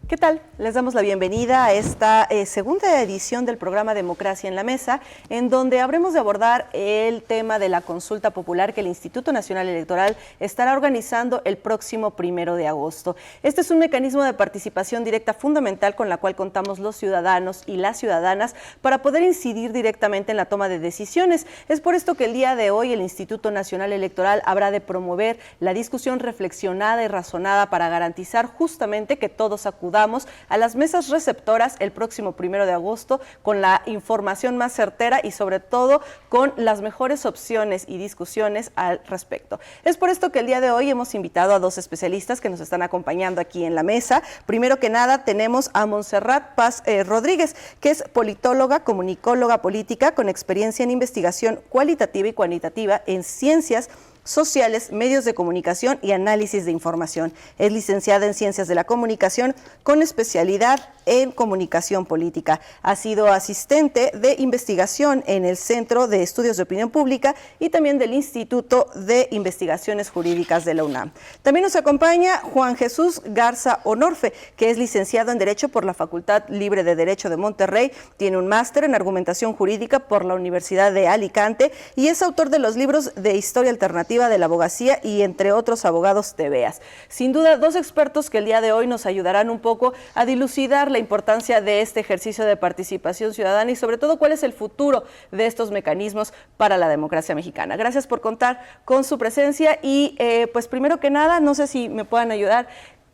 ¿Qué tal? Les damos la bienvenida a esta segunda edición del programa Democracia en la Mesa, en donde habremos de abordar el tema de la consulta popular que el Instituto Nacional Electoral estará organizando el próximo 1 de agosto. Este es un mecanismo de participación directa fundamental con la cual contamos los ciudadanos y las ciudadanas para poder incidir directamente en la toma de decisiones. Es por esto que el día de hoy el Instituto Nacional Electoral habrá de promover la discusión reflexionada y razonada para garantizar justamente que todos acudamos a las mesas receptoras el próximo 1 de agosto con la información más certera y sobre todo con las mejores opciones y discusiones al respecto. Es por esto que el día de hoy hemos invitado a dos especialistas que nos están acompañando aquí en la mesa. Primero que nada tenemos a Montserrat Paz Rodríguez, que es politóloga, comunicóloga política con experiencia en investigación cualitativa y cuantitativa en ciencias sociales, medios de comunicación y análisis de información. Es licenciada en Ciencias de la Comunicación con especialidad en Comunicación Política. Ha sido asistente de investigación en el Centro de Estudios de Opinión Pública y también del Instituto de Investigaciones Jurídicas de la UNAM. También nos acompaña Juan Jesús Garza Onofre, que es licenciado en Derecho por la Facultad Libre de Derecho de Monterrey, tiene un máster en Argumentación Jurídica por la Universidad de Alicante y es autor de los libros de Historia Alternativa de la Abogacía y entre otros abogados tebeas. Sin duda, dos expertos que el día de hoy nos ayudarán un poco a dilucidar la importancia de este ejercicio de participación ciudadana y sobre todo cuál es el futuro de estos mecanismos para la democracia mexicana. Gracias por contar con su presencia y pues primero que nada, no sé si me puedan ayudar.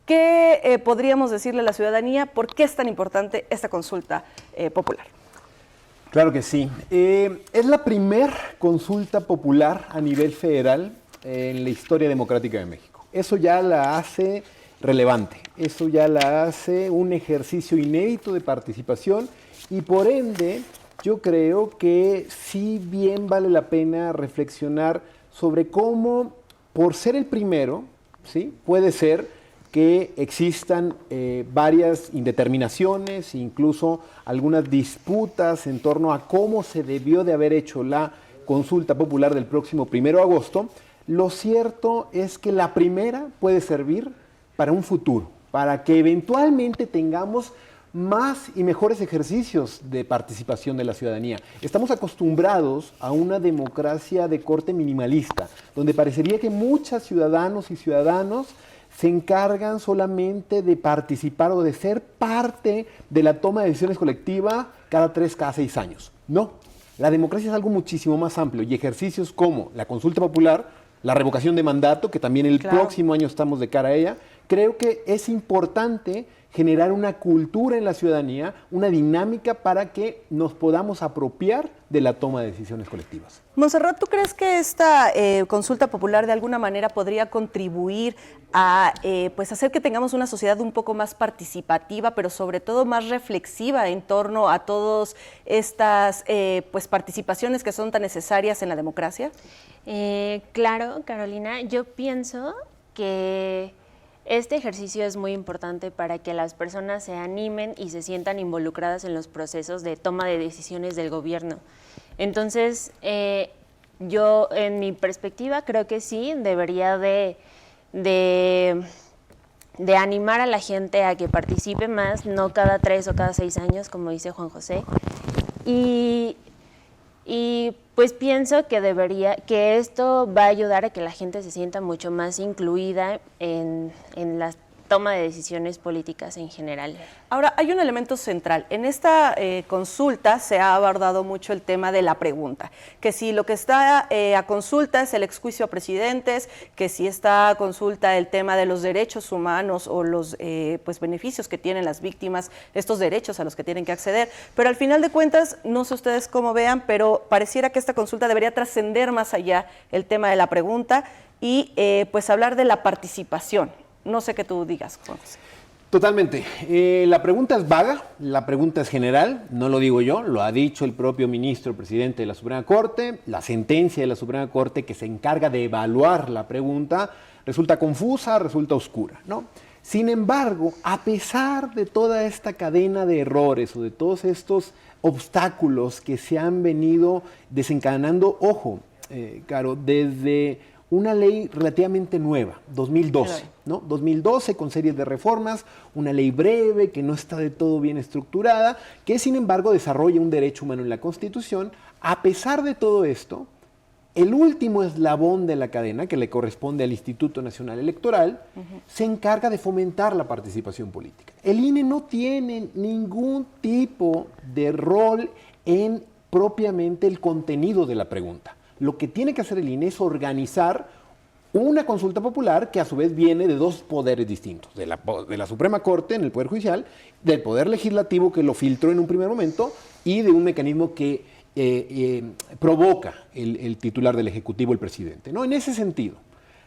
¿Qué podríamos decirle a la ciudadanía? ¿Por qué es tan importante esta consulta popular? Claro que sí. Es la primer consulta popular a nivel federal en la historia democrática de México. Eso ya la hace relevante, eso ya la hace un ejercicio inédito de participación y por ende yo creo que sí bien vale la pena reflexionar sobre cómo, por ser el primero, ¿sí?, puede ser que existan varias indeterminaciones, incluso algunas disputas en torno a cómo se debió de haber hecho la consulta popular del próximo 1 de agosto. Lo cierto es que la primera puede servir para un futuro, para que eventualmente tengamos más y mejores ejercicios de participación de la ciudadanía. Estamos acostumbrados a una democracia de corte minimalista, donde parecería que muchos ciudadanos y ciudadanos se encargan solamente de participar o de ser parte de la toma de decisiones colectiva cada 3, cada 6 años. No, la democracia es algo muchísimo más amplio y ejercicios como la consulta popular, la revocación de mandato, que también el próximo año estamos de cara a ella, creo que es importante generar una cultura en la ciudadanía, una dinámica para que nos podamos apropiar de la toma de decisiones colectivas. Montserrat, ¿tú crees que esta consulta popular de alguna manera podría contribuir a pues hacer que tengamos una sociedad un poco más participativa, pero sobre todo más reflexiva en torno a todas estas pues participaciones que son tan necesarias en la democracia? Claro, Carolina, yo pienso que este ejercicio es muy importante para que las personas se animen y se sientan involucradas en los procesos de toma de decisiones del gobierno. Entonces, yo en mi perspectiva creo que sí, debería de animar a la gente a que participe más, no cada 3 o cada 6 años, como dice Juan José. Y pues pienso que esto va a ayudar a que la gente se sienta mucho más incluida en la toma de decisiones políticas en general. Ahora, hay un elemento central. En esta consulta se ha abordado mucho el tema de la pregunta, que si lo que está a consulta es el exjuicio a presidentes, que si está a consulta el tema de los derechos humanos o los pues beneficios que tienen las víctimas, estos derechos a los que tienen que acceder, pero al final de cuentas, no sé ustedes cómo vean, pero pareciera que esta consulta debería trascender más allá el tema de la pregunta y pues hablar de la participación. No sé qué tú digas, Juan José. Totalmente. La pregunta es vaga, la pregunta es general, no lo digo yo, lo ha dicho el propio ministro presidente de la Suprema Corte, la sentencia de la Suprema Corte que se encarga de evaluar la pregunta resulta confusa, resulta oscura, ¿no? Sin embargo, a pesar de toda esta cadena de errores o de todos estos obstáculos que se han venido desencadenando, ojo, Caro, desde una ley relativamente nueva, 2012, ¿no? 2012 con series de reformas, una ley breve que no está de todo bien estructurada, que sin embargo desarrolla un derecho humano en la Constitución. A pesar de todo esto, el último eslabón de la cadena, que le corresponde al Instituto Nacional Electoral, se encarga de fomentar la participación política. El INE no tiene ningún tipo de rol en propiamente el contenido de la pregunta. Lo que tiene que hacer el INE es organizar una consulta popular que a su vez viene de dos poderes distintos, de la Suprema Corte en el Poder Judicial, del Poder Legislativo que lo filtró en un primer momento y de un mecanismo que provoca el titular del Ejecutivo, el presidente, ¿no? En ese sentido,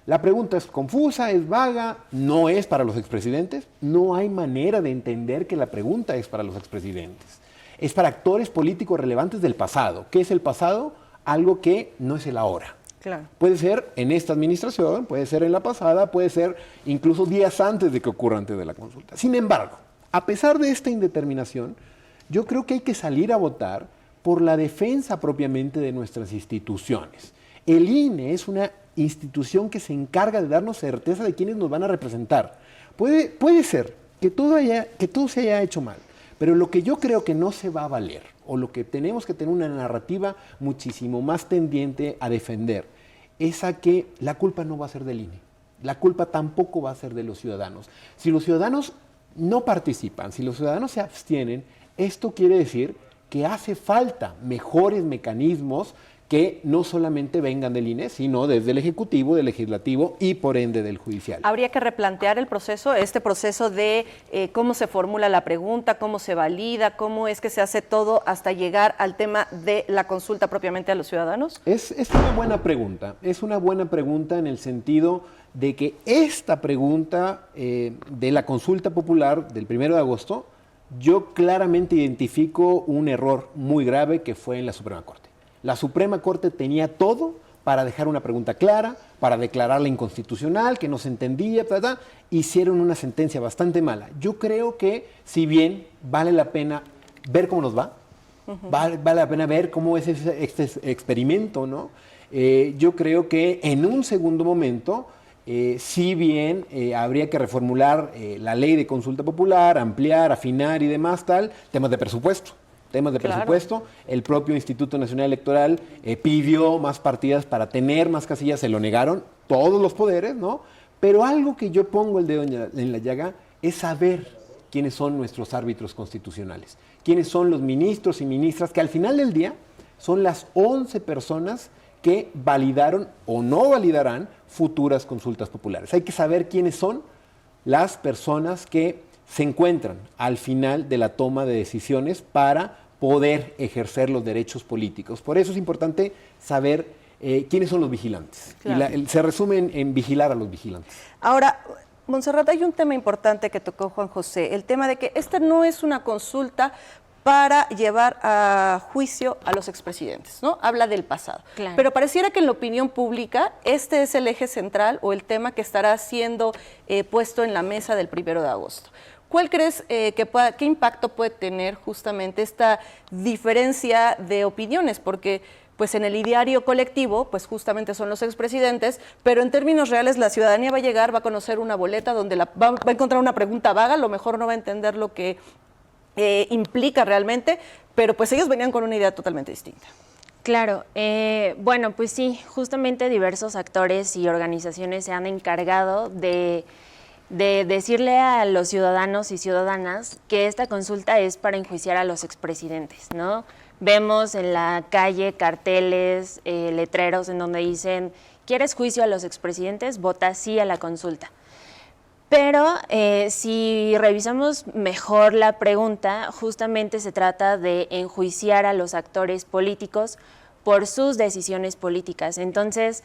la pregunta es confusa, es vaga, no es para los expresidentes, no hay manera de entender que la pregunta es para los expresidentes. Es para actores políticos relevantes del pasado. ¿Qué es el pasado? Algo que no es el ahora. Claro. Puede ser en esta administración, puede ser en la pasada, puede ser incluso días antes de que ocurra antes de la consulta. Sin embargo, a pesar de esta indeterminación, yo creo que hay que salir a votar por la defensa propiamente de nuestras instituciones. El INE es una institución que se encarga de darnos certeza de quiénes nos van a representar. Puede ser que todo se haya hecho mal, pero lo que yo creo que no se va a valer, o lo que tenemos que tener una narrativa muchísimo más tendiente a defender, es a que la culpa no va a ser del INE. La culpa tampoco va a ser de los ciudadanos. Si los ciudadanos no participan, si los ciudadanos se abstienen, esto quiere decir que hace falta mejores mecanismos que no solamente vengan del INE, sino desde el Ejecutivo, del Legislativo y por ende del Judicial. Habría que replantear el proceso, este proceso de cómo se formula la pregunta, cómo se valida, cómo es que se hace todo hasta llegar al tema de la consulta propiamente a los ciudadanos. Es una buena pregunta en el sentido de que esta pregunta de la consulta popular del 1 de agosto, yo claramente identifico un error muy grave que fue en la Suprema Corte. La Suprema Corte tenía todo para dejar una pregunta clara, para declararla inconstitucional, que no se entendía, hicieron una sentencia bastante mala. Yo creo que, si bien vale la pena ver cómo nos va, vale la pena ver cómo es este experimento, ¿no? Yo creo que en un segundo momento, si bien habría que reformular la ley de consulta popular, ampliar, afinar y demás temas de presupuesto. El propio Instituto Nacional Electoral pidió más partidas para tener más casillas, se lo negaron todos los poderes, ¿no? Pero algo que yo pongo el dedo en la llaga es saber quiénes son nuestros árbitros constitucionales, quiénes son los ministros y ministras que al final del día son las 11 personas que validaron o no validarán futuras consultas populares. Hay que saber quiénes son las personas que se encuentran al final de la toma de decisiones para poder ejercer los derechos políticos. Por eso es importante saber quiénes son los vigilantes. Claro. Y se resume en vigilar a los vigilantes. Ahora, Montserrat, hay un tema importante que tocó Juan José, el tema de que esta no es una consulta para llevar a juicio a los expresidentes, ¿no? Habla del pasado. Claro. Pero pareciera que en la opinión pública este es el eje central o el tema que estará siendo puesto en la mesa del 1 de agosto. ¿Cuál crees qué impacto puede tener justamente esta diferencia de opiniones? Porque pues en el ideario colectivo, pues justamente son los expresidentes, pero en términos reales la ciudadanía va a llegar, va a conocer una boleta donde va a encontrar una pregunta vaga, a lo mejor no va a entender lo que implica realmente, pero pues ellos venían con una idea totalmente distinta. Claro, bueno, pues sí, justamente diversos actores y organizaciones se han encargado de decirle a los ciudadanos y ciudadanas que esta consulta es para enjuiciar a los expresidentes, ¿no? Vemos en la calle carteles, letreros en donde dicen, ¿quieres juicio a los expresidentes? Vota sí a la consulta. Pero si revisamos mejor la pregunta, justamente se trata de enjuiciar a los actores políticos por sus decisiones políticas. Entonces,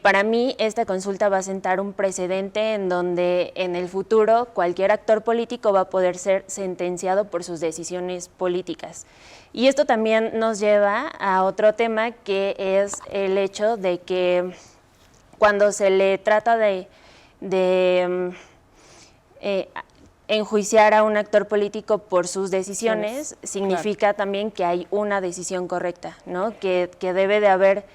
para mí, esta consulta va a sentar un precedente en donde en el futuro cualquier actor político va a poder ser sentenciado por sus decisiones políticas. Y esto también nos lleva a otro tema, que es el hecho de que cuando se le trata de enjuiciar a un actor político por sus decisiones, significa también que hay una decisión correcta, ¿no? Que debe de haber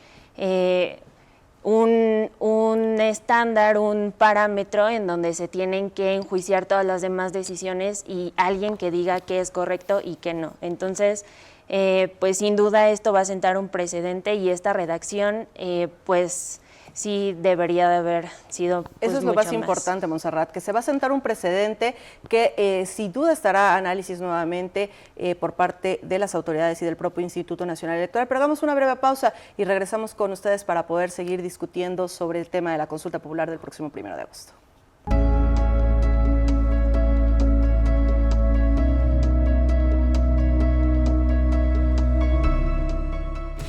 un estándar, un parámetro en donde se tienen que enjuiciar todas las demás decisiones y alguien que diga qué es correcto y qué no. Entonces, pues sin duda esto va a sentar un precedente y esta redacción, pues sí debería de haber sido pues, eso es lo más importante, Montserrat, que se va a sentar un precedente que sin duda estará a análisis nuevamente por parte de las autoridades y del propio Instituto Nacional Electoral. Pero hagamos una breve pausa y regresamos con ustedes para poder seguir discutiendo sobre el tema de la consulta popular del próximo 1 de agosto.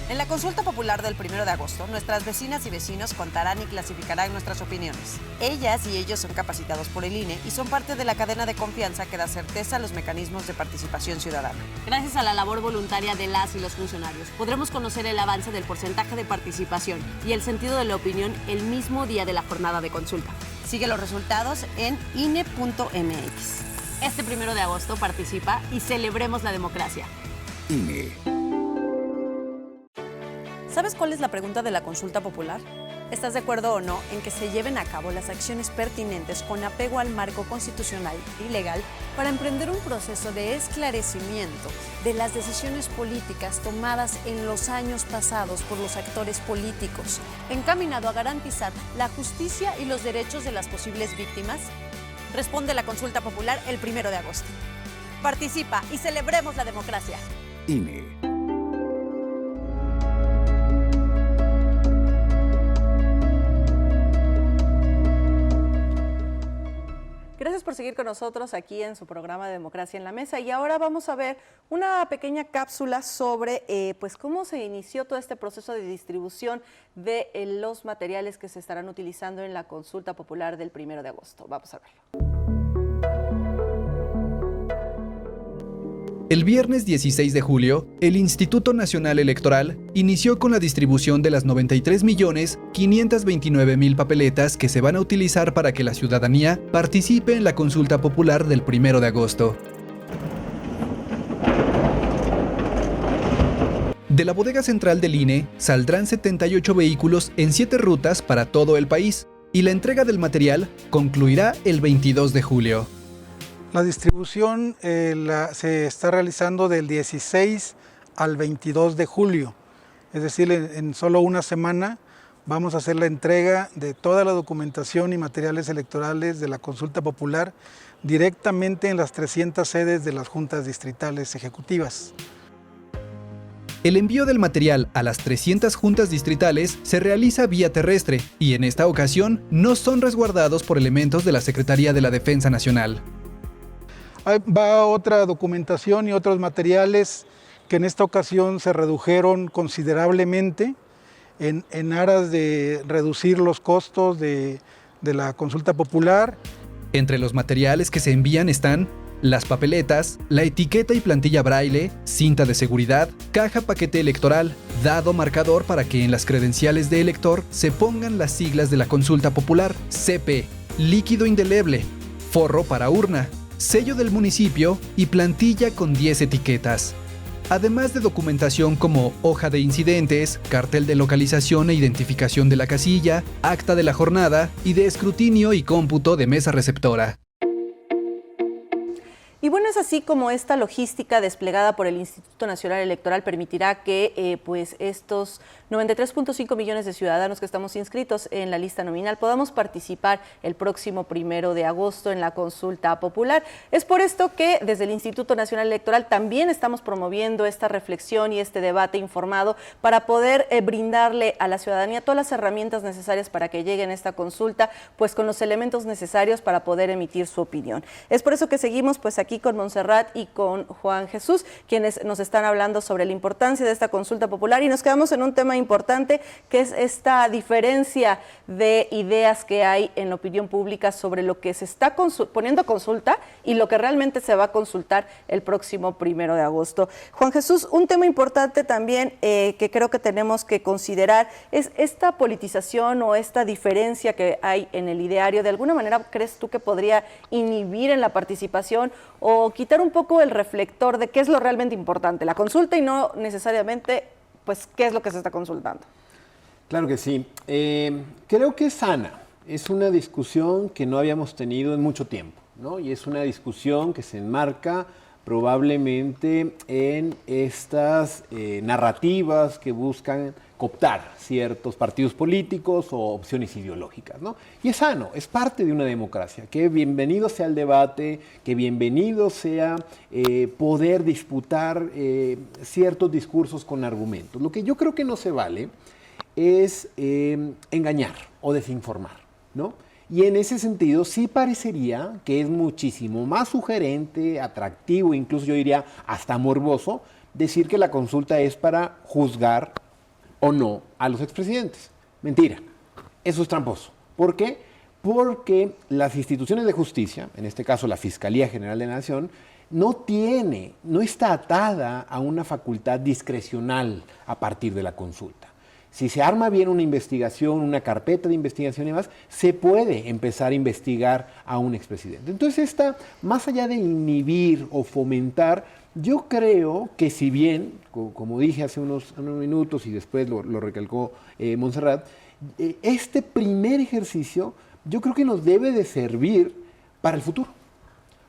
En la consulta popular del 1 de agosto, nuestras vecinas y vecinos contarán y clasificarán nuestras opiniones. Ellas y ellos son capacitados por el INE y son parte de la cadena de confianza que da certeza a los mecanismos de participación ciudadana. Gracias a la labor voluntaria de las y los funcionarios, podremos conocer el avance del porcentaje de participación y el sentido de la opinión el mismo día de la jornada de consulta. Sigue los resultados en INE.mx. Este 1 de agosto participa y celebremos la democracia. INE. ¿Sabes cuál es la pregunta de la consulta popular? ¿Estás de acuerdo o no en que se lleven a cabo las acciones pertinentes con apego al marco constitucional y legal para emprender un proceso de esclarecimiento de las decisiones políticas tomadas en los años pasados por los actores políticos, encaminado a garantizar la justicia y los derechos de las posibles víctimas? Responde la consulta popular el 1 de agosto. Participa y celebremos la democracia. INE. Gracias por seguir con nosotros aquí en su programa de Democracia en la Mesa. Y ahora vamos a ver una pequeña cápsula sobre pues cómo se inició todo este proceso de distribución de los materiales que se estarán utilizando en la consulta popular del 1 de agosto. Vamos a verlo. El viernes 16 de julio, el Instituto Nacional Electoral inició con la distribución de las 93.529.000 papeletas que se van a utilizar para que la ciudadanía participe en la consulta popular del 1 de agosto. De la bodega central del INE saldrán 78 vehículos en 7 rutas para todo el país y la entrega del material concluirá el 22 de julio. La distribución se está realizando del 16 al 22 de julio, es decir, en solo una semana vamos a hacer la entrega de toda la documentación y materiales electorales de la consulta popular directamente en las 300 sedes de las juntas distritales ejecutivas. El envío del material a las 300 juntas distritales se realiza vía terrestre y en esta ocasión no son resguardados por elementos de la Secretaría de la Defensa Nacional. Va otra documentación y otros materiales que en esta ocasión se redujeron considerablemente en aras de reducir los costos de la consulta popular. Entre los materiales que se envían están las papeletas, la etiqueta y plantilla braille, cinta de seguridad, caja paquete electoral, dado marcador para que en las credenciales de elector se pongan las siglas de la consulta popular, CP, líquido indeleble, forro para urna, sello del municipio y plantilla con 10 etiquetas. Además de documentación como hoja de incidentes, cartel de localización e identificación de la casilla, acta de la jornada y de escrutinio y cómputo de mesa receptora. Y bueno, es así como esta logística desplegada por el Instituto Nacional Electoral permitirá que pues estos 93.5 millones de ciudadanos que estamos inscritos en la lista nominal podamos participar el próximo 1 de agosto en la consulta popular. Es por esto que desde el Instituto Nacional Electoral también estamos promoviendo esta reflexión y este debate informado para poder brindarle a la ciudadanía todas las herramientas necesarias para que lleguen a esta consulta, pues con los elementos necesarios para poder emitir su opinión. Es por eso que seguimos pues aquí con Montserrat y con Juan Jesús, quienes nos están hablando sobre la importancia de esta consulta popular, y nos quedamos en un tema importante que es esta diferencia de ideas que hay en la opinión pública sobre lo que se está poniendo a consulta y lo que realmente se va a consultar el próximo 1 de agosto. Juan Jesús, un tema importante también que creo que tenemos que considerar es esta politización o esta diferencia que hay en el ideario. ¿De alguna manera crees tú que podría inhibir en la participación o quitar un poco el reflector de qué es lo realmente importante, la consulta y no necesariamente pues qué es lo que se está consultando? Claro que sí. Creo que es sana. Es una discusión que no habíamos tenido en mucho tiempo, ¿no? Y es una discusión que se enmarca probablemente en estas narrativas que buscan cooptar ciertos partidos políticos o opciones ideológicas, ¿no? Y es sano, es parte de una democracia. Que bienvenido sea el debate, que bienvenido sea poder disputar ciertos discursos con argumentos. Lo que yo creo que no se vale es engañar o desinformar, ¿no? Y en ese sentido sí parecería que es muchísimo más sugerente, atractivo, incluso yo diría hasta morboso, decir que la consulta es para juzgar o no a los expresidentes. Mentira, eso es tramposo. ¿Por qué? Porque las instituciones de justicia, en este caso la Fiscalía General de la Nación, no está atada a una facultad discrecional a partir de la consulta. Si se arma bien una investigación, una carpeta de investigación y demás, se puede empezar a investigar a un expresidente. Entonces, más allá de inhibir o fomentar, yo creo que si bien, como dije hace unos minutos y después lo recalcó Montserrat, este primer ejercicio yo creo que nos debe de servir para el futuro,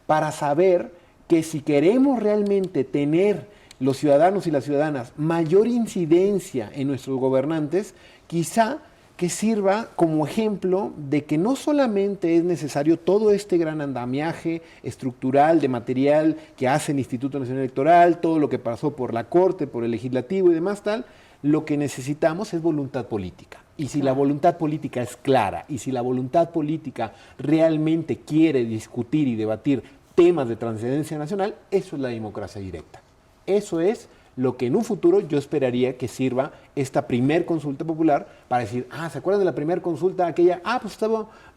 para saber que si queremos realmente tener los ciudadanos y las ciudadanas mayor incidencia en nuestros gobernantes, quizá que sirva como ejemplo de que no solamente es necesario todo este gran andamiaje estructural de material que hace el Instituto Nacional Electoral, todo lo que pasó por la Corte, por el Legislativo y demás tal, lo que necesitamos es voluntad política. Y si la voluntad política es clara, y si la voluntad política realmente quiere discutir y debatir temas de trascendencia nacional, eso es la democracia directa. Eso es lo que en un futuro yo esperaría que sirva esta primer consulta popular para decir, ¿se acuerdan de la primera consulta aquella? Pues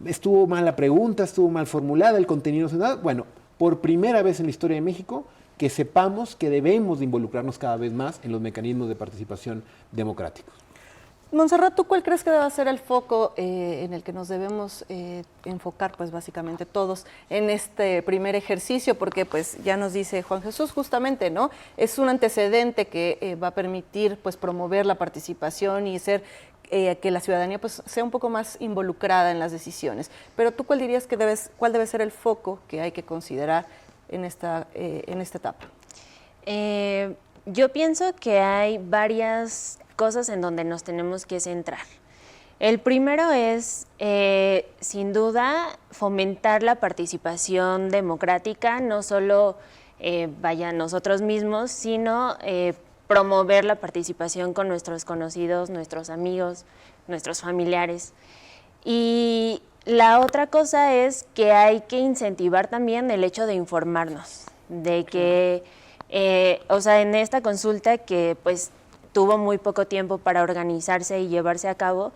estuvo mal la pregunta, estuvo mal formulada, el contenido no se da. Bueno, por primera vez en la historia de México, que sepamos que debemos de involucrarnos cada vez más en los mecanismos de participación democráticos. Montserrat, ¿tú cuál crees que debe ser el foco en el que nos debemos enfocar, pues básicamente todos, en este primer ejercicio? Porque pues ya nos dice Juan Jesús justamente, ¿no? Es un antecedente que va a permitir pues promover la participación y ser que la ciudadanía pues sea un poco más involucrada en las decisiones. Pero tú, ¿cuál dirías que cuál debe ser el foco que hay que considerar en esta etapa? Yo pienso que hay varias cosas en donde nos tenemos que centrar. El primero es, sin duda, fomentar la participación democrática, no solo nosotros mismos, sino promover la participación con nuestros conocidos, nuestros amigos, nuestros familiares. Y la otra cosa es que hay que incentivar también el hecho de informarnos, de que, en esta consulta que pues tuvo muy poco tiempo para organizarse y llevarse a cabo,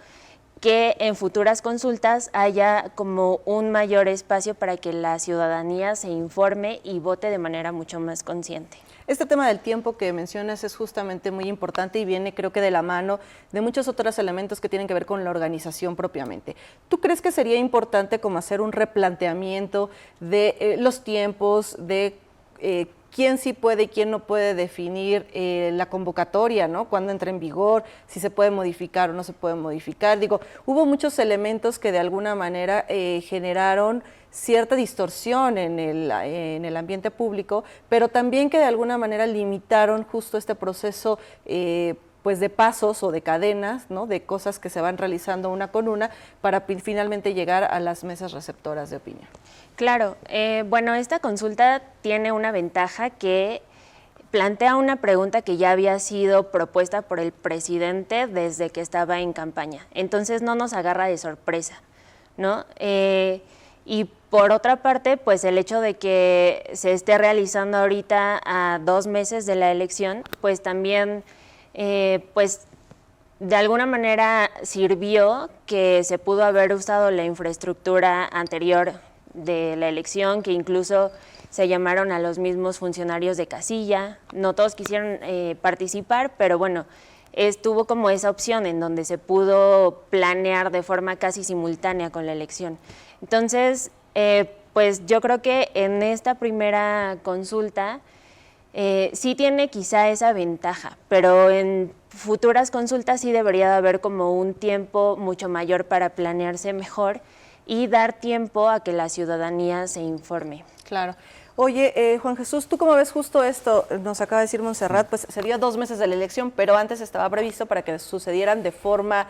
que en futuras consultas haya como un mayor espacio para que la ciudadanía se informe y vote de manera mucho más consciente. Este tema del tiempo que mencionas es justamente muy importante y viene, creo que, de la mano de muchos otros elementos que tienen que ver con la organización propiamente. ¿Tú crees que sería importante como hacer un replanteamiento de los tiempos, de quién sí puede y quién no puede definir la convocatoria, ¿no? Cuándo entra en vigor, si se puede modificar o no se puede modificar? Digo, hubo muchos elementos que de alguna manera generaron cierta distorsión en el ambiente público, pero también que de alguna manera limitaron justo este proceso pues de pasos o de cadenas, ¿no? De cosas que se van realizando una con una para finalmente llegar a las mesas receptoras de opinión. Claro, esta consulta tiene una ventaja que plantea una pregunta que ya había sido propuesta por el presidente desde que estaba en campaña, entonces no nos agarra de sorpresa, ¿no? Y por otra parte, pues el hecho de que se esté realizando ahorita a 2 meses de la elección, pues también, pues de alguna manera sirvió que se pudo haber usado la infraestructura anterior de la elección, que incluso se llamaron a los mismos funcionarios de casilla. No todos quisieron participar, pero bueno, estuvo como esa opción en donde se pudo planear de forma casi simultánea con la elección. Entonces, pues yo creo que en esta primera consulta sí tiene quizá esa ventaja, pero en futuras consultas sí debería de haber como un tiempo mucho mayor para planearse mejor y dar tiempo a que la ciudadanía se informe. Claro. Oye, Juan Jesús, ¿tú cómo ves justo esto? Nos acaba de decir Montserrat, pues se dio 2 meses de la elección, pero antes estaba previsto para que sucedieran de forma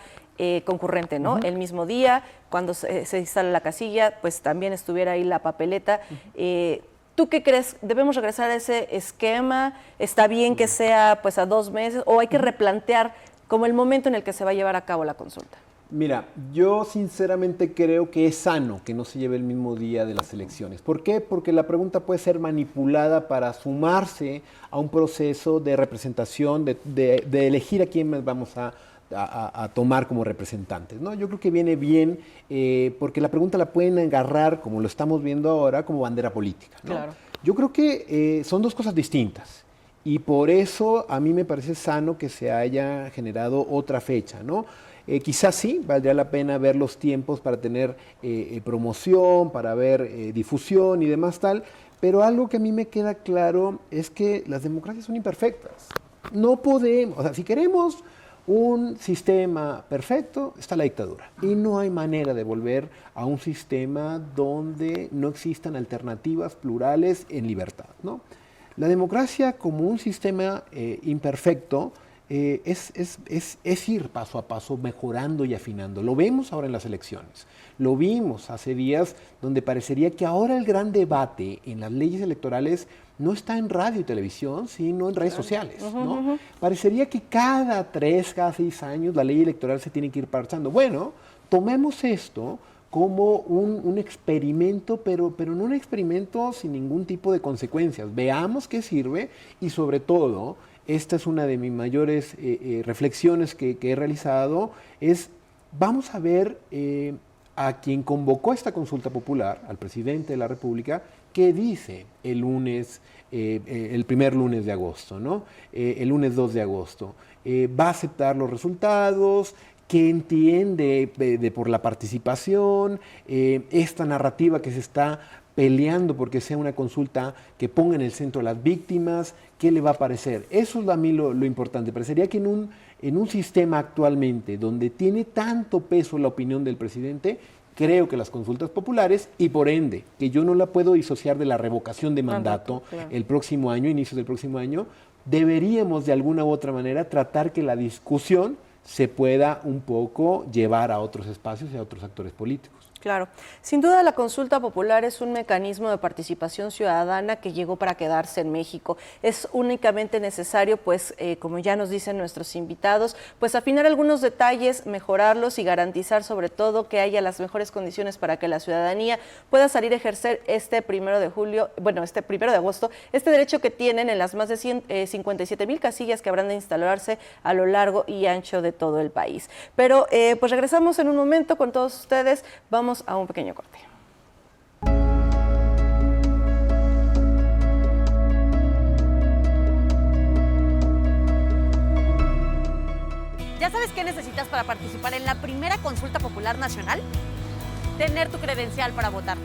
concurrente, ¿no? El mismo día, cuando se instala la casilla, pues también estuviera ahí la papeleta. ¿Tú qué crees? ¿Debemos regresar a ese esquema? ¿Está bien que sea pues a 2 meses? ¿O hay que replantear como el momento en el que se va a llevar a cabo la consulta? Mira, yo sinceramente creo que es sano que no se lleve el mismo día de las elecciones. ¿Por qué? Porque la pregunta puede ser manipulada para sumarse a un proceso de representación, de elegir a quién vamos a tomar como representantes, ¿no? Yo creo que viene bien porque la pregunta la pueden agarrar, como lo estamos viendo ahora, como bandera política, ¿no? Claro. Yo creo que son 2 cosas distintas y por eso a mí me parece sano que se haya generado otra fecha, ¿no? Quizás sí, valdría la pena ver los tiempos para tener promoción, para ver difusión y demás tal, pero algo que a mí me queda claro es que las democracias son imperfectas. No podemos, o sea, si queremos un sistema perfecto, está la dictadura. Y no hay manera de volver a un sistema donde no existan alternativas plurales en libertad, ¿no? La democracia como un sistema imperfecto es ir paso a paso mejorando y afinando. Lo vemos ahora en las elecciones. Lo vimos hace días donde parecería que ahora el gran debate en las leyes electorales no está en radio y televisión, sino en redes sociales, ¿no? Parecería que cada 3, cada 6 años la ley electoral se tiene que ir parchando. Bueno, tomemos esto como un experimento, pero no un experimento sin ningún tipo de consecuencias. Veamos qué sirve y sobre todo, esta es una de mis mayores reflexiones que he realizado, es vamos a ver a quien convocó esta consulta popular, al presidente de la República, qué dice el lunes, el primer lunes de agosto, ¿no? El lunes 2 de agosto. ¿Va a aceptar los resultados? ¿Qué entiende por la participación? Esta narrativa que se está peleando porque sea una consulta que ponga en el centro a las víctimas, ¿qué le va a parecer? Eso es a mí lo importante. Parecería que en un sistema actualmente donde tiene tanto peso la opinión del presidente, creo que las consultas populares, y por ende, que yo no la puedo disociar de la revocación de mandato claro. el próximo año, inicios del próximo año, deberíamos de alguna u otra manera tratar que la discusión se pueda un poco llevar a otros espacios y a otros actores políticos. Claro. Sin duda la consulta popular es un mecanismo de participación ciudadana que llegó para quedarse en México. Es únicamente necesario, pues, como ya nos dicen nuestros invitados, pues afinar algunos detalles, mejorarlos y garantizar sobre todo que haya las mejores condiciones para que la ciudadanía pueda salir a ejercer este 1 de agosto, este derecho que tienen en las más de 57,000 casillas que habrán de instalarse a lo largo y ancho de todo el país. Pero pues regresamos en un momento con todos ustedes. Vamos a un pequeño corte. ¿Ya sabes qué necesitas para participar en la primera consulta popular nacional? Tener tu credencial para votar.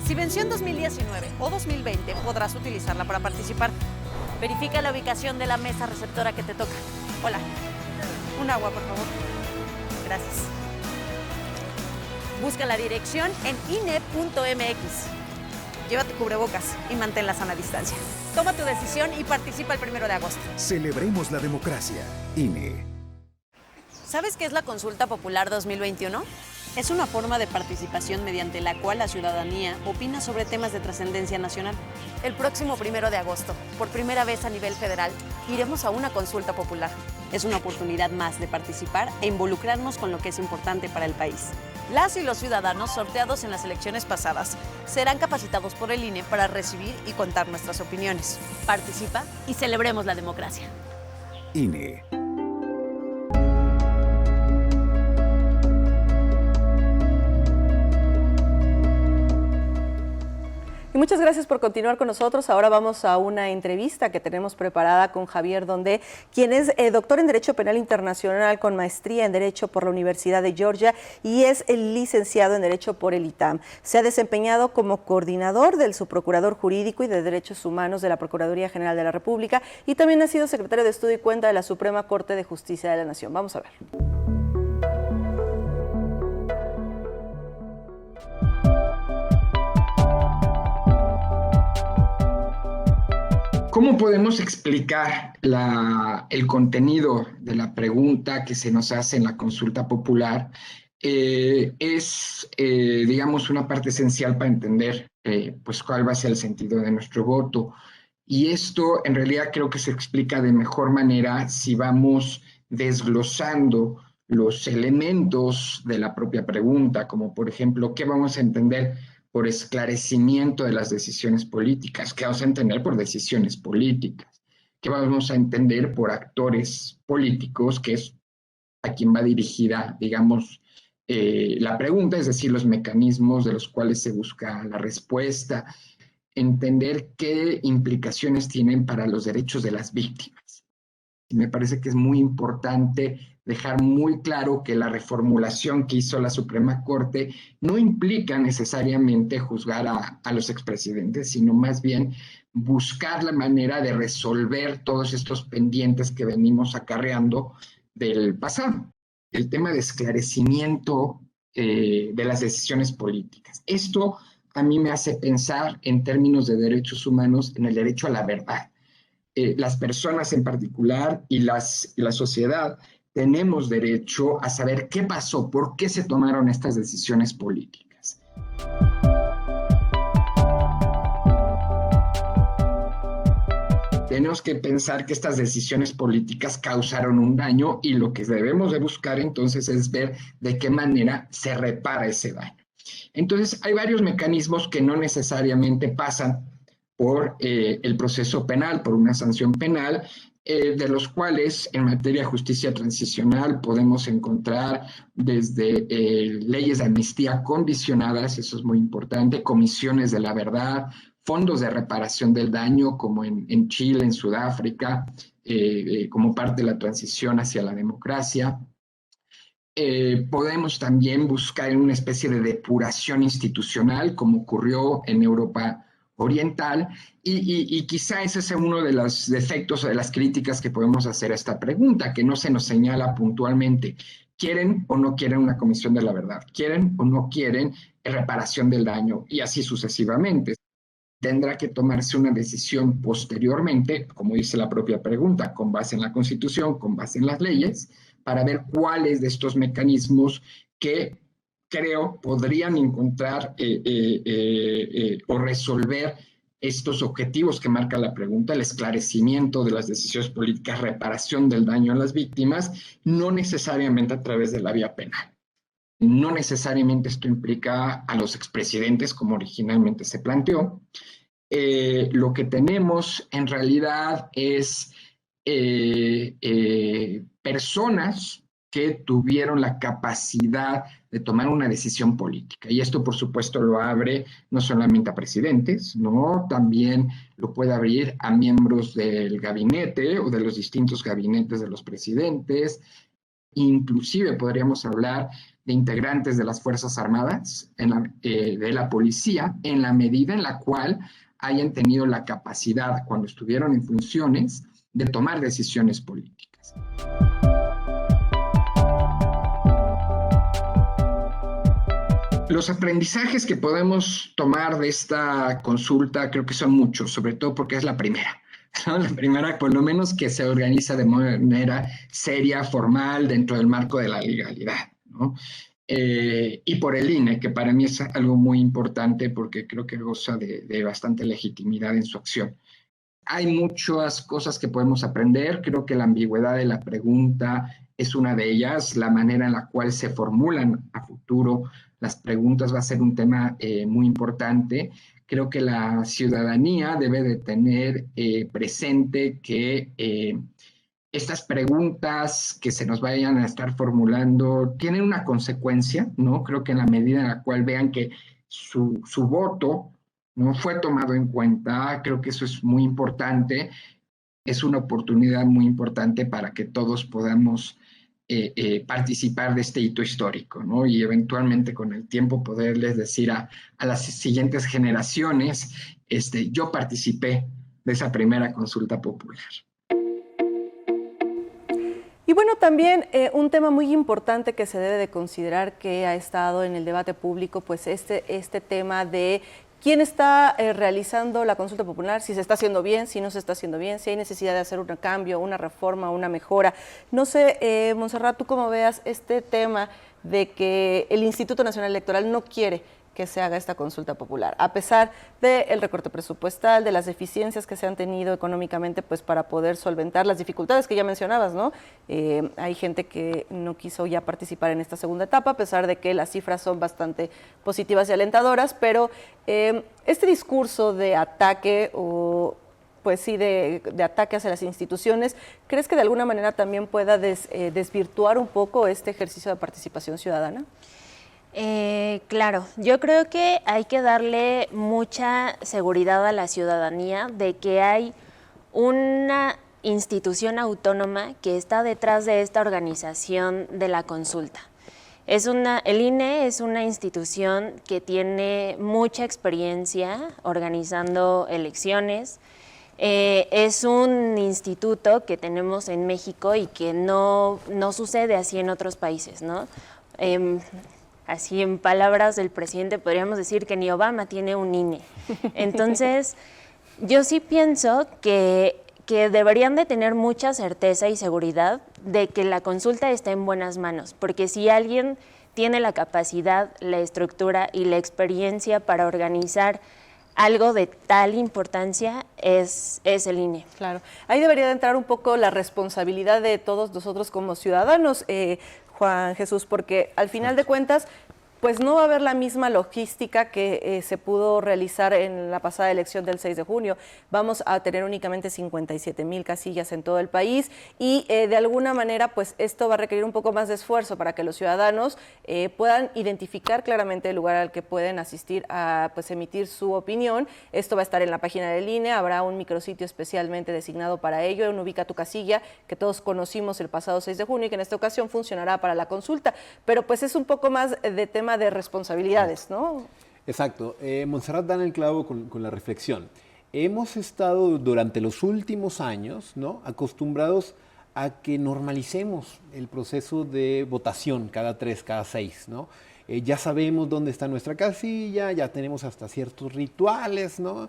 Si venció en 2019 o 2020, podrás utilizarla para participar. Verifica la ubicación de la mesa receptora que te toca. Hola. Un agua, por favor. Gracias. Busca la dirección en INE.mx. Llévate cubrebocas y mantén la sana distancia. Toma tu decisión y participa el 1 de agosto. Celebremos la democracia. INE. ¿Sabes qué es la Consulta Popular 2021? Es una forma de participación mediante la cual la ciudadanía opina sobre temas de trascendencia nacional. El próximo 1 de agosto, por primera vez a nivel federal, iremos a una consulta popular. Es una oportunidad más de participar e involucrarnos con lo que es importante para el país. Las y los ciudadanos sorteados en las elecciones pasadas serán capacitados por el INE para recibir y contar nuestras opiniones. Participa y celebremos la democracia. INE. Y muchas gracias por continuar con nosotros. Ahora vamos a una entrevista que tenemos preparada con Javier Dondé, quien es doctor en Derecho Penal Internacional con maestría en Derecho por la Universidad de Georgia y es licenciado en Derecho por el ITAM. Se ha desempeñado como coordinador del subprocurador jurídico y de Derechos Humanos de la Procuraduría General de la República y también ha sido secretario de Estudio y Cuenta de la Suprema Corte de Justicia de la Nación. Vamos a ver. ¿Cómo podemos explicar el contenido de la pregunta que se nos hace en la consulta popular? Digamos, una parte esencial para entender pues cuál va a ser el sentido de nuestro voto. Y esto en realidad creo que se explica de mejor manera si vamos desglosando los elementos de la propia pregunta, como por ejemplo, ¿qué vamos a entender por esclarecimiento de las decisiones políticas? ¿Qué vamos a entender por decisiones políticas? ¿Qué vamos a entender por actores políticos, que es a quien va dirigida, digamos, la pregunta, es decir, los mecanismos de los cuales se busca la respuesta? Entender qué implicaciones tienen para los derechos de las víctimas. Y me parece que es muy importante dejar muy claro que la reformulación que hizo la Suprema Corte no implica necesariamente juzgar a los expresidentes, sino más bien buscar la manera de resolver todos estos pendientes que venimos acarreando del pasado. El tema de esclarecimiento de las decisiones políticas. Esto a mí me hace pensar en términos de derechos humanos en el derecho a la verdad. Las personas en particular y la sociedad tenemos derecho a saber qué pasó, por qué se tomaron estas decisiones políticas. Tenemos que pensar que estas decisiones políticas causaron un daño y lo que debemos de buscar entonces es ver de qué manera se repara ese daño. Entonces, hay varios mecanismos que no necesariamente pasan por el proceso penal, por una sanción penal, de los cuales en materia de justicia transicional podemos encontrar desde leyes de amnistía condicionadas, eso es muy importante, comisiones de la verdad, fondos de reparación del daño como en Chile, en Sudáfrica, como parte de la transición hacia la democracia. Podemos también buscar una especie de depuración institucional, como ocurrió en Europa Oriental, y quizá ese sea uno de los defectos o de las críticas que podemos hacer a esta pregunta, que no se nos señala puntualmente. ¿Quieren o no quieren una comisión de la verdad? ¿Quieren o no quieren reparación del daño? Y así sucesivamente. Tendrá que tomarse una decisión posteriormente, como dice la propia pregunta, con base en la Constitución, con base en las leyes, para ver cuáles de estos mecanismos que creo podrían encontrar o resolver estos objetivos que marca la pregunta, el esclarecimiento de las decisiones políticas, reparación del daño a las víctimas, no necesariamente a través de la vía penal. No necesariamente esto implica a los expresidentes como originalmente se planteó. Lo que tenemos en realidad es personas que tuvieron la capacidad de tomar una decisión política. Y esto, por supuesto, lo abre no solamente a presidentes, ¿no? También lo puede abrir a miembros del gabinete o de los distintos gabinetes de los presidentes. Inclusive podríamos hablar de integrantes de las Fuerzas Armadas, de la policía, en la medida en la cual hayan tenido la capacidad, cuando estuvieron en funciones, de tomar decisiones políticas. Los aprendizajes que podemos tomar de esta consulta creo que son muchos, sobre todo porque es la primera, ¿no? La primera, por lo menos, que se organiza de manera seria, formal, dentro del marco de la legalidad, ¿no? Y por el INE, que para mí es algo muy importante porque creo que goza de bastante legitimidad en su acción. Hay muchas cosas que podemos aprender, creo que la ambigüedad de la pregunta es una de ellas, la manera en la cual se formulan a futuro las preguntas va a ser un tema muy importante. Creo que la ciudadanía debe de tener presente que estas preguntas que se nos vayan a estar formulando tienen una consecuencia, ¿no? Creo que en la medida en la cual vean que su voto no fue tomado en cuenta. Creo que eso es muy importante. Es una oportunidad muy importante para que todos podamos participar de este hito histórico, ¿no? Y eventualmente con el tiempo poderles decir a las siguientes generaciones, yo participé de esa primera consulta popular. Y bueno, también un tema muy importante que se debe de considerar que ha estado en el debate público, pues este tema de quién está realizando la consulta popular, si se está haciendo bien, si no se está haciendo bien, si hay necesidad de hacer un cambio, una reforma, una mejora. No sé, Montserrat, ¿tú cómo veas este tema de que el Instituto Nacional Electoral no quiere que se haga esta consulta popular, a pesar del recorte presupuestal, de las deficiencias que se han tenido económicamente, pues para poder solventar las dificultades que ya mencionabas, ¿no? Hay gente que no quiso ya participar en esta segunda etapa, a pesar de que las cifras son bastante positivas y alentadoras, pero este discurso de ataque o pues sí, de ataque hacia las instituciones, ¿crees que de alguna manera también pueda desvirtuar un poco este ejercicio de participación ciudadana? Claro, yo creo que hay que darle mucha seguridad a la ciudadanía de que hay una institución autónoma que está detrás de esta organización de la consulta. El INE es una institución que tiene mucha experiencia organizando elecciones. Es un instituto que tenemos en México y que no sucede así en otros países, ¿no? Así en palabras del presidente podríamos decir que ni Obama tiene un INE. Entonces, yo sí pienso que deberían de tener mucha certeza y seguridad de que la consulta está en buenas manos, porque si alguien tiene la capacidad, la estructura y la experiencia para organizar algo de tal importancia, es el INE. Claro, ahí debería de entrar un poco la responsabilidad de todos nosotros como ciudadanos, Juan Jesús, porque al final de cuentas, pues no va a haber la misma logística que se pudo realizar en la pasada elección del 6 de junio. Vamos a tener únicamente 57,000 casillas en todo el país y de alguna manera pues esto va a requerir un poco más de esfuerzo para que los ciudadanos puedan identificar claramente el lugar al que pueden asistir a pues emitir su opinión. Esto va a estar en la página del INE, habrá un micrositio especialmente designado para ello, un Ubica tu casilla, que todos conocimos el pasado 6 de junio y que en esta ocasión funcionará para la consulta, pero pues es un poco más de tema de responsabilidades, ¿no? Exacto. Montserrat da en el clavo con la reflexión. Hemos estado durante los últimos años, ¿no?, acostumbrados a que normalicemos el proceso de votación cada 3, cada 6, ¿no? Ya sabemos dónde está nuestra casilla, ya tenemos hasta ciertos rituales, ¿no?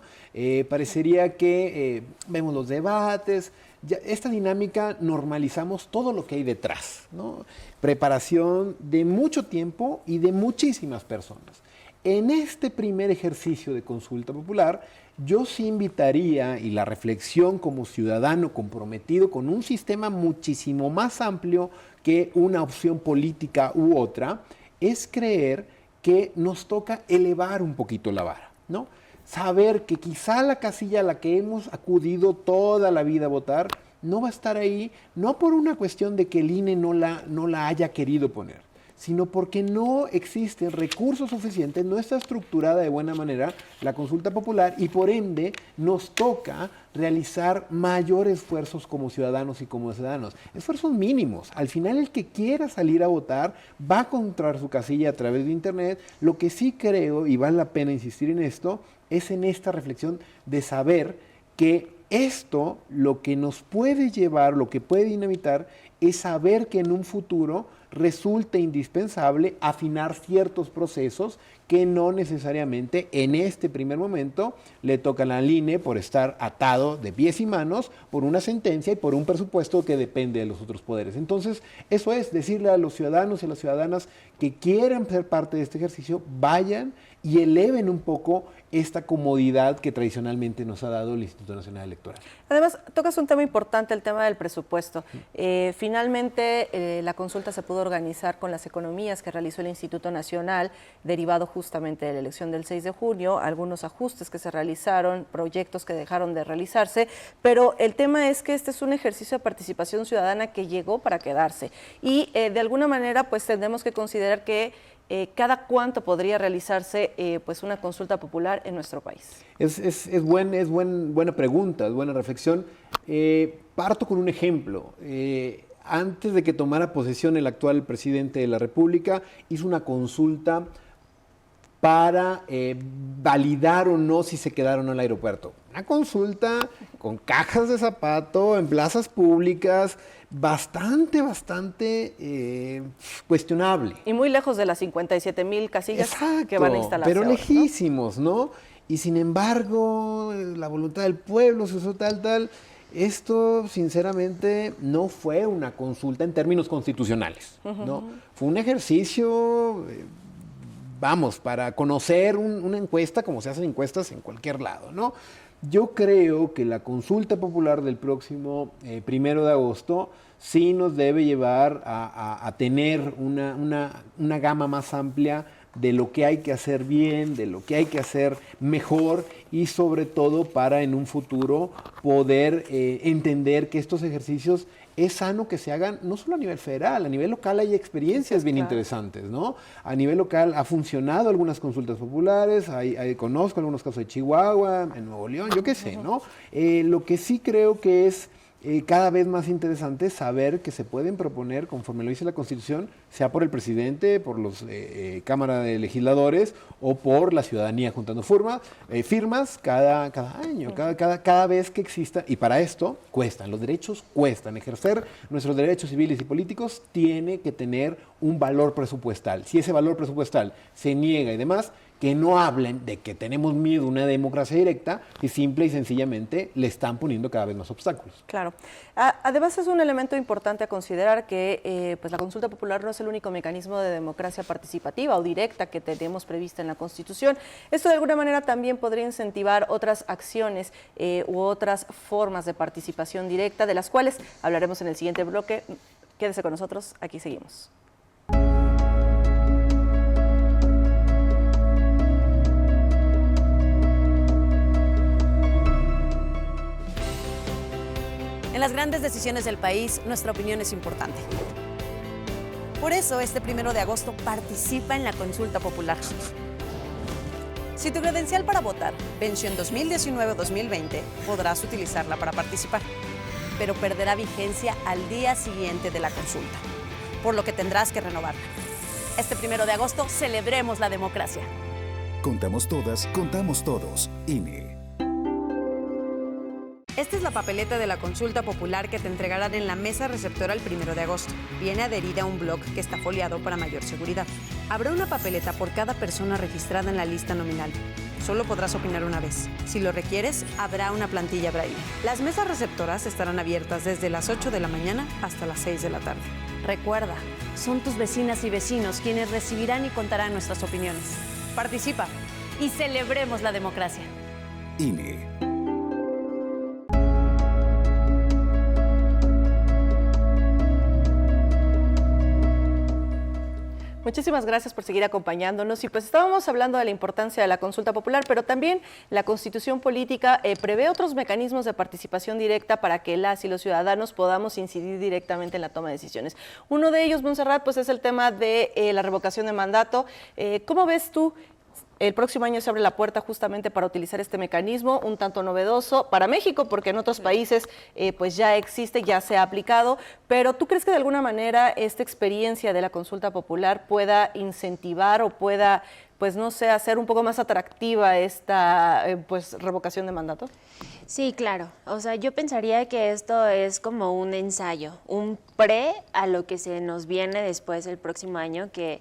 Parecería que vemos los debates. Ya, esta dinámica normalizamos todo lo que hay detrás, ¿no? Preparación de mucho tiempo y de muchísimas personas. En este primer ejercicio de consulta popular, yo sí invitaría, y la reflexión como ciudadano comprometido con un sistema muchísimo más amplio que una opción política u otra, es creer que nos toca elevar un poquito la vara, ¿no? Saber que quizá la casilla a la que hemos acudido toda la vida a votar no va a estar ahí, no por una cuestión de que el INE no la haya querido poner, sino porque no existen recursos suficientes, no está estructurada de buena manera la consulta popular y por ende nos toca realizar mayores esfuerzos como ciudadanos y como ciudadanos. Esfuerzos mínimos. Al final el que quiera salir a votar va a encontrar su casilla a través de internet. Lo que sí creo, y vale la pena insistir en esto, es en esta reflexión de saber que esto lo que nos puede llevar, lo que puede dinamitar, es saber que en un futuro resulta indispensable afinar ciertos procesos que no necesariamente en este primer momento le tocan al INE por estar atado de pies y manos por una sentencia y por un presupuesto que depende de los otros poderes. Entonces, eso es decirle a los ciudadanos y a las ciudadanas que quieren ser parte de este ejercicio, vayan y eleven un poco esta comodidad que tradicionalmente nos ha dado el Instituto Nacional Electoral. Además, tocas un tema importante, el tema del presupuesto. Finalmente, la consulta se pudo organizar con las economías que realizó el Instituto Nacional, derivado justamente de la elección del 6 de junio, algunos ajustes que se realizaron, proyectos que dejaron de realizarse, pero el tema es que este es un ejercicio de participación ciudadana que llegó para quedarse y de alguna manera pues tendremos que considerar que ¿cada cuánto podría realizarse pues una consulta popular en nuestro país? Buena pregunta, es buena reflexión. Parto con un ejemplo. Antes de que tomara posesión el actual presidente de la República, hizo una consulta para validar o no si se quedaron en el aeropuerto. Una consulta con cajas de zapato en plazas públicas, bastante cuestionable. Y muy lejos de las 57,000 casillas Exacto, que van a instalarse pero ahora, lejísimos, ¿no? Y sin embargo, la voluntad del pueblo se hizo tal. Esto, sinceramente, no fue una consulta en términos constitucionales, ¿no? Fue un ejercicio, para conocer una encuesta, como se hacen encuestas en cualquier lado, ¿no? Yo creo que la consulta popular del próximo 1 de agosto sí nos debe llevar a tener una gama más amplia de lo que hay que hacer bien, de lo que hay que hacer mejor y sobre todo para en un futuro poder entender que estos ejercicios es sano que se hagan no solo a nivel federal, a nivel local hay experiencias bien interesantes, ¿no? A nivel local ha funcionado algunas consultas populares, conozco algunos casos de Chihuahua, en Nuevo León, yo qué sé, ¿no? Lo que sí creo que es cada vez más interesante saber que se pueden proponer, conforme lo dice la Constitución, sea por el presidente, por los Cámara de Legisladores o por la ciudadanía juntando firmas cada año, cada vez que exista. Y para esto cuestan, los derechos cuestan. Ejercer nuestros derechos civiles y políticos tiene que tener un valor presupuestal. Si ese valor presupuestal se niega y demás, que no hablen de que tenemos miedo a una democracia directa y simple y sencillamente le están poniendo cada vez más obstáculos. Claro. Además es un elemento importante a considerar que pues la consulta popular no es el único mecanismo de democracia participativa o directa que tenemos prevista en la Constitución. Esto de alguna manera también podría incentivar otras acciones u otras formas de participación directa, de las cuales hablaremos en el siguiente bloque. Quédese con nosotros, aquí seguimos. En las grandes decisiones del país, nuestra opinión es importante. Por eso, este 1 de agosto participa en la consulta popular. Si tu credencial para votar venció en 2019 o 2020, podrás utilizarla para participar, pero perderá vigencia al día siguiente de la consulta, por lo que tendrás que renovarla. Este 1 de agosto, celebremos la democracia. Contamos todas, contamos todos. INE. Esta es la papeleta de la consulta popular que te entregarán en la mesa receptora el 1 de agosto. Viene adherida a un bloc que está foliado para mayor seguridad. Habrá una papeleta por cada persona registrada en la lista nominal. Solo podrás opinar una vez. Si lo requieres, habrá una plantilla braille. Las mesas receptoras estarán abiertas desde las 8 de la mañana hasta las 6 de la tarde. Recuerda, son tus vecinas y vecinos quienes recibirán y contarán nuestras opiniones. Participa y celebremos la democracia. INE. Muchísimas gracias por seguir acompañándonos. Y pues estábamos hablando de la importancia de la consulta popular, pero también la Constitución Política prevé otros mecanismos de participación directa para que las y los ciudadanos podamos incidir directamente en la toma de decisiones. Uno de ellos, Montserrat, pues es el tema de la revocación de mandato. ¿Cómo ves tú? El próximo año se abre la puerta justamente para utilizar este mecanismo, un tanto novedoso para México, porque en otros países pues ya existe, ya se ha aplicado, pero ¿tú crees que de alguna manera esta experiencia de la consulta popular pueda incentivar o pueda, pues no sé, hacer un poco más atractiva esta pues revocación de mandato? Sí, claro. O sea, yo pensaría que esto es como un ensayo, un pre a lo que se nos viene después el próximo año, que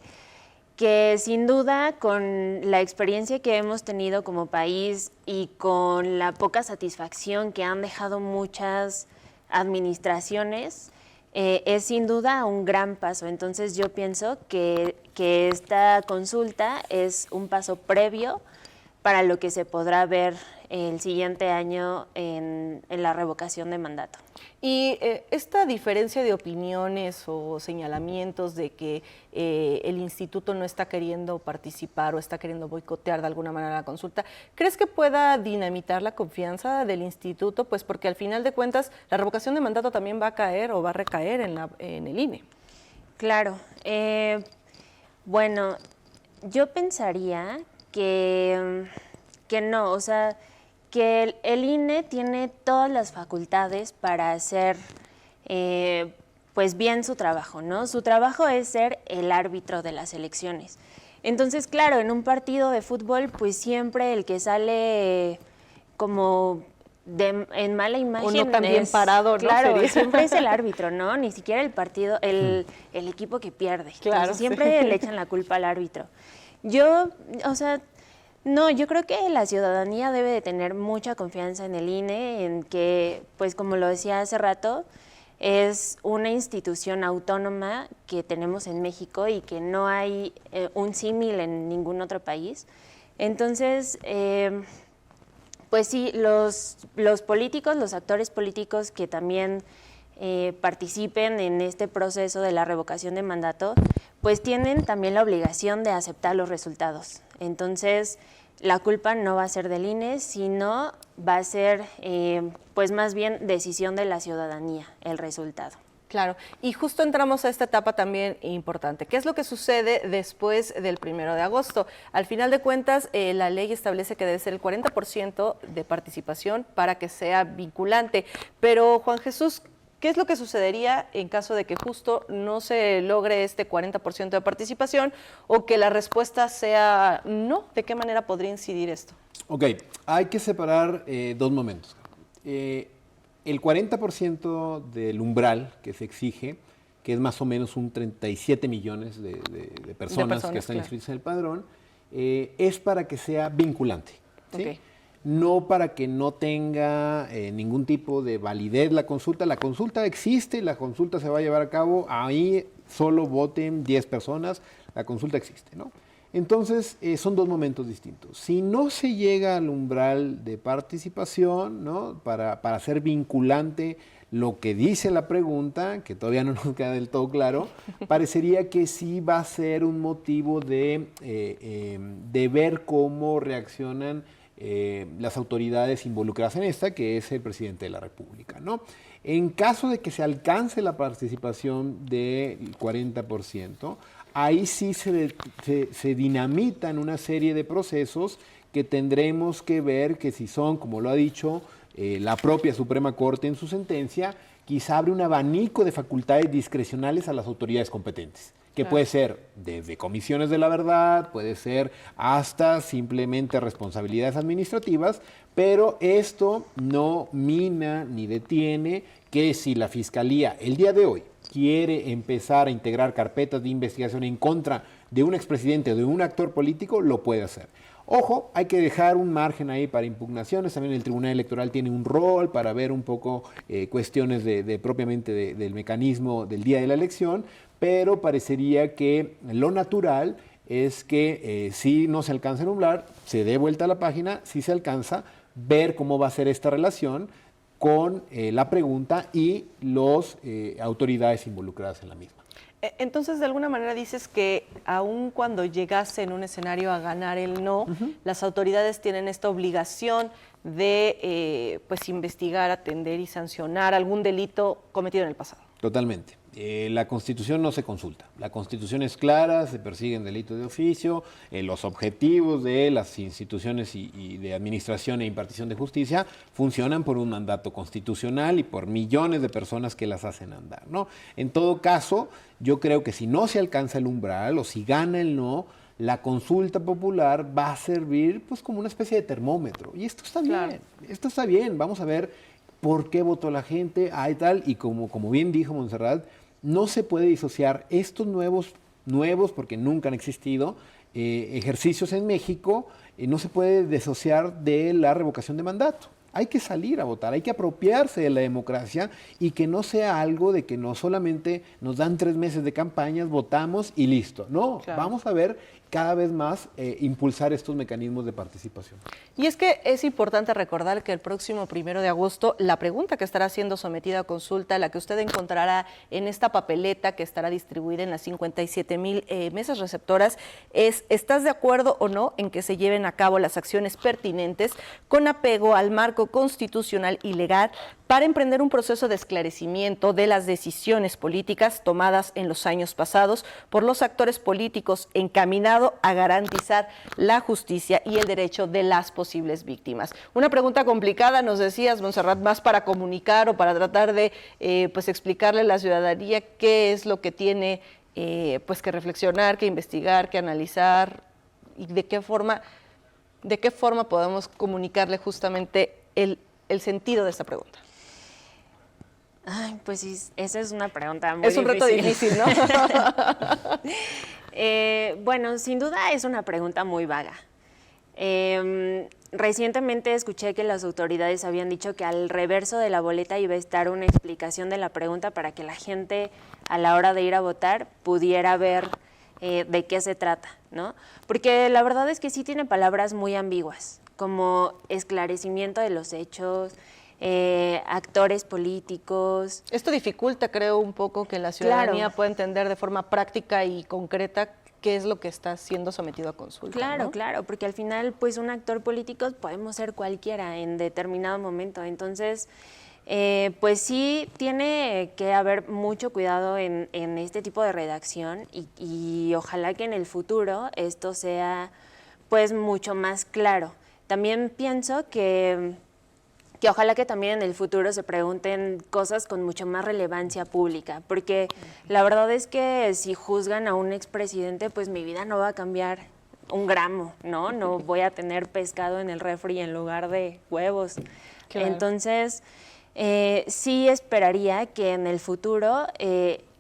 sin duda con la experiencia que hemos tenido como país y con la poca satisfacción que han dejado muchas administraciones, es sin duda un gran paso. Entonces yo pienso que esta consulta es un paso previo para lo que se podrá ver el siguiente año en la revocación de mandato. Y esta diferencia de opiniones o señalamientos de que el instituto no está queriendo participar o está queriendo boicotear de alguna manera la consulta, ¿crees que pueda dinamitar la confianza del instituto? Pues porque al final de cuentas la revocación de mandato también va a caer o va a recaer en el INE. Claro. Bueno, yo pensaría que no, o sea, que el INE tiene todas las facultades para hacer pues bien su trabajo, ¿no? Su trabajo es ser el árbitro de las elecciones. Entonces, claro, en un partido de fútbol, pues siempre el que sale como en mala imagen uno también parado, ¿no? Claro, Sería. siempre es el árbitro, ¿no? Ni siquiera el partido, el equipo que pierde. Claro, entonces, siempre le echan la culpa al árbitro. Yo, o sea, no, yo creo que la ciudadanía debe de tener mucha confianza en el INE, en que, pues como lo decía hace rato, es una institución autónoma que tenemos en México y que no hay un símil en ningún otro país. Entonces, pues sí, los políticos, los actores políticos que también participen en este proceso de la revocación de mandato, pues tienen también la obligación de aceptar los resultados. Entonces, la culpa no va a ser del INE, sino va a ser, pues más bien, decisión de la ciudadanía, el resultado. Claro, y justo entramos a esta etapa también importante. ¿Qué es lo que sucede después del 1 de agosto? Al final de cuentas, la ley establece que debe ser el 40% de participación para que sea vinculante. Pero, Juan Jesús, ¿qué es lo que sucedería en caso de que justo no se logre este 40% de participación o que la respuesta sea no? ¿De qué manera podría incidir esto? Ok, hay que separar dos momentos. El 40% del umbral que se exige, que es más o menos un 37 millones de personas que están inscritas en el padrón, es para que sea vinculante, ¿sí? Okay. No para que no tenga ningún tipo de validez la consulta. La consulta existe, la consulta se va a llevar a cabo, ahí solo voten 10 personas, la consulta existe, ¿no? Entonces, son dos momentos distintos. Si no se llega al umbral de participación, ¿no? Para ser vinculante lo que dice la pregunta, que todavía no nos queda del todo claro, parecería que sí va a ser un motivo de ver cómo reaccionan las autoridades involucradas en esta, que es el presidente de la República, ¿no? En caso de que se alcance la participación del 40%, ahí sí se dinamitan una serie de procesos que tendremos que ver que si son, como lo ha dicho la propia Suprema Corte en su sentencia, quizá abre un abanico de facultades discrecionales a las autoridades competentes, que puede ser desde comisiones de la verdad, puede ser hasta simplemente responsabilidades administrativas, pero esto no mina ni detiene que si la Fiscalía el día de hoy quiere empezar a integrar carpetas de investigación en contra de un expresidente o de un actor político, lo puede hacer. Ojo, hay que dejar un margen ahí para impugnaciones. También el Tribunal Electoral tiene un rol para ver un poco cuestiones propiamente del mecanismo del día de la elección, pero parecería que lo natural es que si no se alcanza el umbral, se dé vuelta a la página, si se alcanza, ver cómo va a ser esta relación con la pregunta y las autoridades involucradas en la misma. Entonces, de alguna manera dices que aun cuando llegase en un escenario a ganar el no, las autoridades tienen esta obligación de pues investigar, atender y sancionar algún delito cometido en el pasado. Totalmente. La Constitución no se consulta. La Constitución es clara, se persiguen delitos de oficio, los objetivos de las instituciones y de administración e impartición de justicia funcionan por un mandato constitucional y por millones de personas que las hacen andar, ¿no? En todo caso, yo creo que si no se alcanza el umbral o si gana el no, la consulta popular va a servir pues como una especie de termómetro. Y esto está bien, esto está bien. Vamos a ver por qué votó la gente, hay tal, y como bien dijo Montserrat, no se puede disociar estos nuevos porque nunca han existido, ejercicios en México, no se puede disociar de la revocación de mandato. Hay que salir a votar, hay que apropiarse de la democracia y que no sea algo de que no solamente nos dan 3 meses de campañas, votamos y listo. No, vamos a ver cada vez más impulsar estos mecanismos de participación. Y es que es importante recordar que el próximo 1 de agosto la pregunta que estará siendo sometida a consulta, la que usted encontrará en esta papeleta que estará distribuida en las 57,000 mesas receptoras, es ¿estás de acuerdo o no en que se lleven a cabo las acciones pertinentes con apego al marco constitucional y legal para emprender un proceso de esclarecimiento de las decisiones políticas tomadas en los años pasados por los actores políticos encaminados destinado a garantizar la justicia y el derecho de las posibles víctimas. Una pregunta complicada, nos decías, Montserrat, más para comunicar o para tratar de pues explicarle a la ciudadanía qué es lo que tiene pues que reflexionar, que investigar, que analizar y de qué forma podemos comunicarle justamente el sentido de esta pregunta. Ay, pues sí, esa es una pregunta muy difícil. Es un reto difícil, ¿no? Bueno, sin duda es una pregunta muy vaga. Recientemente escuché que las autoridades habían dicho que al reverso de la boleta iba a estar una explicación de la pregunta para que la gente a la hora de ir a votar pudiera ver de qué se trata, ¿no? Porque la verdad es que sí tiene palabras muy ambiguas, como esclarecimiento de los hechos, actores políticos. Esto dificulta, creo, un poco que la ciudadanía pueda entender de forma práctica y concreta qué es lo que está siendo sometido a consulta. Claro, ¿no? claro, porque al final, pues un actor político podemos ser cualquiera en determinado momento. Entonces, pues sí tiene que haber mucho cuidado en este tipo de redacción y ojalá que en el futuro esto sea pues mucho más claro. También pienso que ojalá que también en el futuro se pregunten cosas con mucho más relevancia pública, porque la verdad es que si juzgan a un expresidente, pues mi vida no va a cambiar un gramo, ¿no? No voy a tener pescado en el refri en lugar de huevos. Claro. Entonces, sí esperaría que en el futuro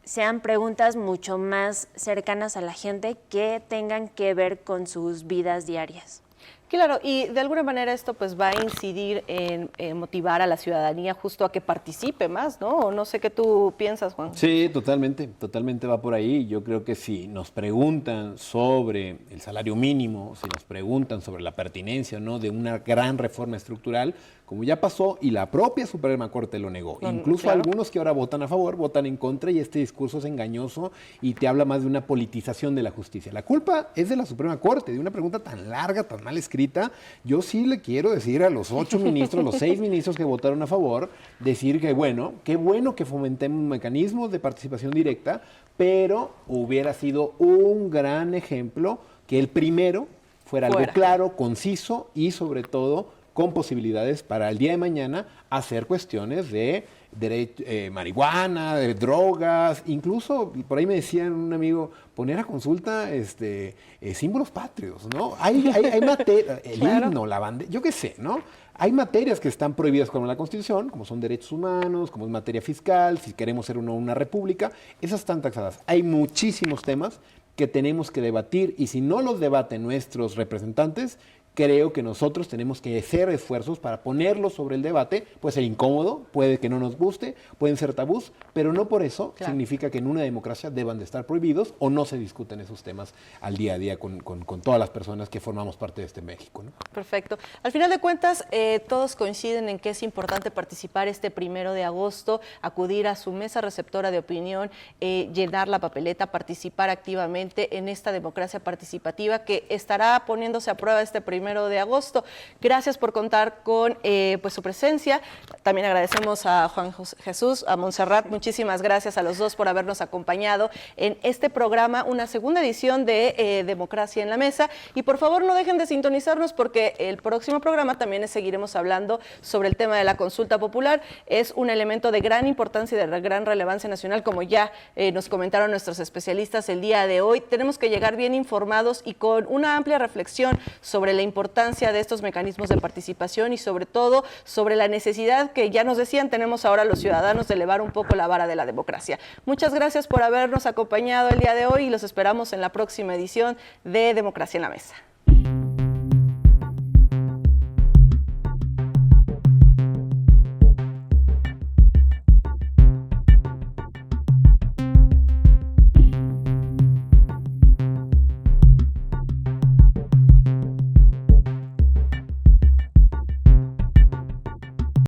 sean preguntas mucho más cercanas a la gente que tengan que ver con sus vidas diarias. Claro, y de alguna manera esto pues va a incidir en motivar a la ciudadanía justo a que participe más, ¿no? O no sé qué tú piensas, Juan. Sí, totalmente va por ahí. Yo creo que si nos preguntan sobre el salario mínimo, si nos preguntan sobre la pertinencia o no de una gran reforma estructural, como ya pasó y la propia Suprema Corte lo negó. Incluso claro, algunos que ahora votan a favor, votan en contra y este discurso es engañoso y te habla más de una politización de la justicia. La culpa es de la Suprema Corte, de una pregunta tan larga, tan mal escrita. Yo sí le quiero decir a los 8 ministros, los 6 ministros que votaron a favor, decir que qué bueno que fomentemos mecanismos de participación directa, pero hubiera sido un gran ejemplo que el primero fuera algo claro, conciso y sobre todo con posibilidades para el día de mañana hacer cuestiones de marihuana, de drogas, incluso, por ahí me decían un amigo, poner a consulta símbolos patrios, ¿no? Hay materia, el himno, la bandera, yo qué sé, ¿no? Hay materias que están prohibidas con la Constitución, como son derechos humanos, como es materia fiscal, si queremos ser una república, esas están taxadas. Hay muchísimos temas que tenemos que debatir y si no los debaten nuestros representantes, creo que nosotros tenemos que hacer esfuerzos para ponerlos sobre el debate. Puede ser incómodo, puede que no nos guste, pueden ser tabús, pero no por eso significa que en una democracia deban de estar prohibidos o no se discuten esos temas al día a día con todas las personas que formamos parte de este México, ¿no? Perfecto. Al final de cuentas, todos coinciden en que es importante participar este 1 de agosto, acudir a su mesa receptora de opinión, llenar la papeleta, participar activamente en esta democracia participativa que estará poniéndose a prueba este 1 de agosto. Gracias por contar con pues su presencia. También agradecemos a Juan Jesús, a Montserrat. Muchísimas gracias a los dos por habernos acompañado en este programa, una segunda edición de Democracia en la Mesa. Y por favor no dejen de sintonizarnos porque el próximo programa también seguiremos hablando sobre el tema de la consulta popular. Es un elemento de gran importancia y de gran relevancia nacional, como ya nos comentaron nuestros especialistas el día de hoy. Tenemos que llegar bien informados y con una amplia reflexión sobre la importancia de estos mecanismos de participación y sobre todo sobre la necesidad que ya nos decían tenemos ahora los ciudadanos de elevar un poco la vara de la democracia. Muchas gracias por habernos acompañado el día de hoy y los esperamos en la próxima edición de Democracia en la Mesa.